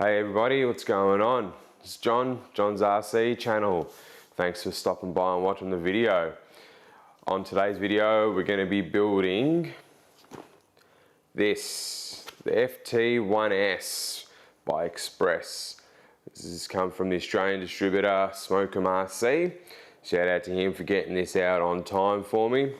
Hey everybody, what's going on? It's John's RC channel. Thanks for stopping by and watching the video. On today's video, we're going to be building this, the FT1S by Xpress. This has come from the Australian distributor SmokeEm RC. Shout out to him for getting this out on time for me.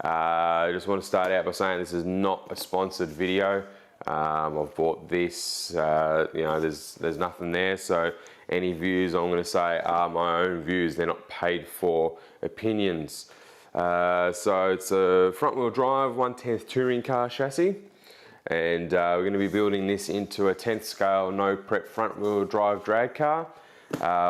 I just want to start out by saying this is not a sponsored video. I've bought this, you know, there's nothing there, so any views I'm going to say are my own views. They're not paid for opinions. So it's a front wheel drive 1/10 touring car chassis, and we're going to be building this into a 10th scale no prep front wheel drive drag car.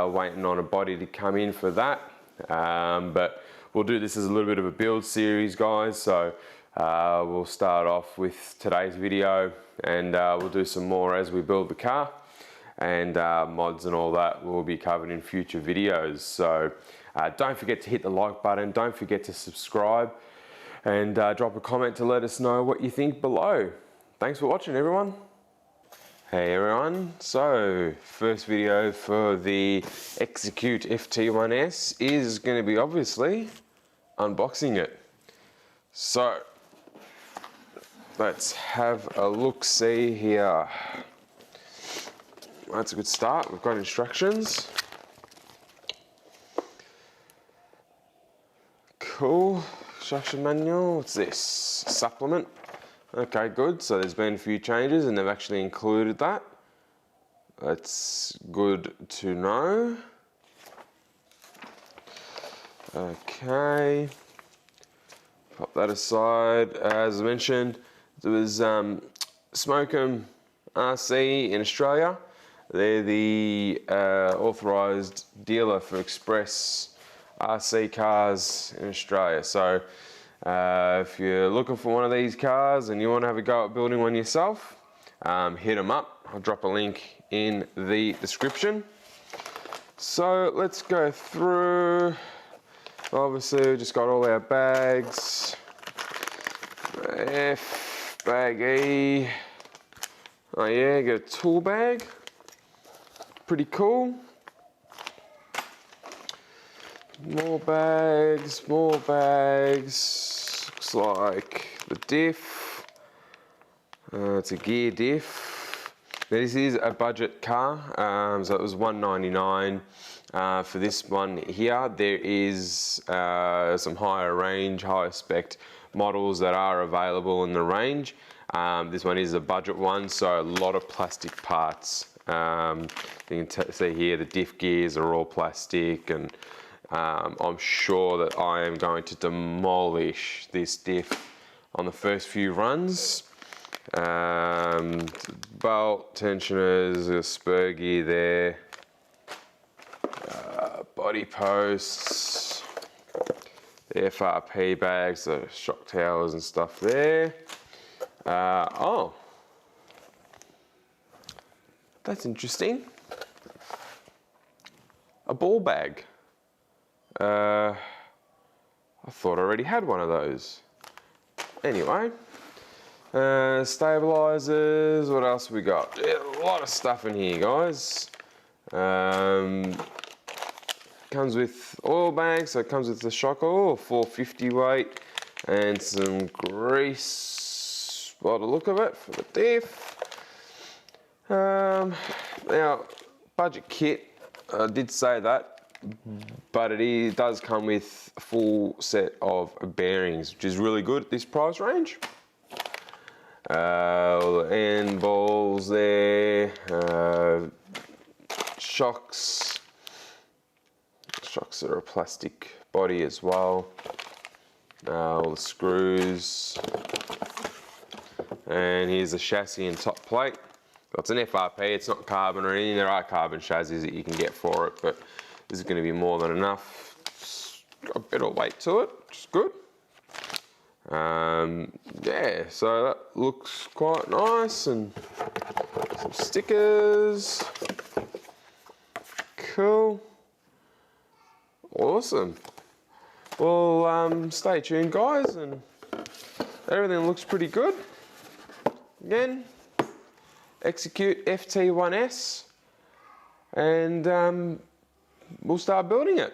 Waiting on a body to come in for that, but we'll do this as a little bit of a build series, guys. So we'll start off with today's video, and we'll do some more as we build the car, and mods and all that will be covered in future videos. So don't forget to hit the like button, don't forget to subscribe, and drop a comment to let us know what you think below. Thanks for watching, everyone. Hey everyone, so first video for the Execute FT1S is going to be obviously unboxing it. So let's have a look-see here. That's a good start. We've got instructions. Cool. Instruction manual. What's this? Supplement. Okay, good. So there's been a few changes and they've actually included that. That's good to know. Okay. Pop that aside. As I mentioned, there was SmokeEm RC in Australia. They're the authorised dealer for Xpress RC cars in Australia. So if you're looking for one of these cars and you want to have a go at building one yourself, hit them up. I'll drop a link in the description. So let's go through. Obviously, we just got all our bags. F, bag E. Oh yeah, get a tool bag. Pretty cool. More bags, more bags. Looks like the diff. It's a gear diff. Now, this is a budget car, so it was $199. For this one here, there is some higher range, higher spec models that are available in the range. This one is a budget one, so a lot of plastic parts. You can see here the diff gears are all plastic, and I'm sure that I am going to demolish this diff on the first few runs. Belt tensioners, a spur gear there. Body posts, the FRP bags, the shock towers and stuff there. Oh, that's interesting. A ball bag. I thought I already had one of those. Anyway, stabilizers. What else we got? Yeah, a lot of stuff in here, guys. Comes with oil bags, so it comes with the shock oil, 450 weight, and some grease by the look of it for the diff. Now, budget kit, I did say that, but it does come with a full set of bearings, which is really good at this price range. All the end balls there, shocks. Shocks are a plastic body as well. All the screws. And here's the chassis and top plate. It's an FRP, it's not carbon or anything. There are carbon chassis that you can get for it, but this is going to be more than enough. It's got a bit of weight to it, which is good. Yeah, so that looks quite nice, and some stickers. Cool. Awesome. Well, stay tuned, guys, and everything looks pretty good. Again, Execute FT1S, and we'll start building it.